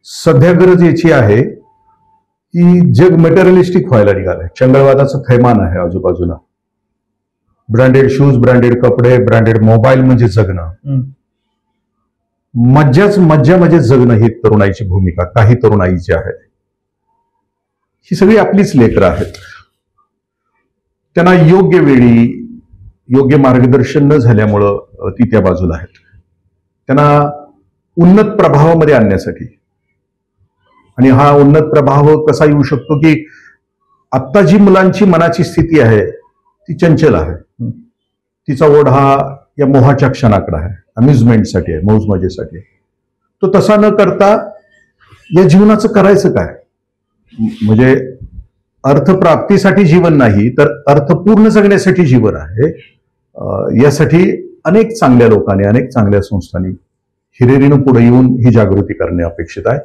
सध्या गरज याची आहे की जग मटेरियलिस्टिक व्हायला निघालंय. चंगळवादाचं थैमान आहे आजूबाजूला. ब्रँडेड शूज, ब्रँडेड कपडे, ब्रँडेड मोबाईल म्हणजे जगणं. मज्जाच मज्जा म्हणजे जगणं ही तरुणाईची भूमिका काही तरुणाईची आहे. ही सगळी आपलीच लेकरं आहेत. त्यांना योग्य वेळी योग्य मार्गदर्शन न झाल्यामुळं ती त्या बाजूला आहेत. त्यांना उन्नत प्रभावामध्ये आणण्यासाठी, आणि हा उन्नत प्रभाव कसा येऊ शकतो की आत्ता जी मुलांची मनाची स्थिती आहे ती चंचल आहे. तिचा ओढ हा या मोहाच्या क्षणाकडे आहे, अम्युजमेंटसाठी आहे, मौज मजेसाठी. तो तसा न करता या जीवनाचं करायचं काय, म्हणजे अर्थप्राप्तीसाठी जीवन नाही तर अर्थपूर्ण जगण्यासाठी जीवन आहे. यासाठी अनेक चांगल्या लोकांनी, अनेक चांगल्या संस्थांनी हिरिरीनं पुढे येऊन ही जागृती करणे अपेक्षित आहे.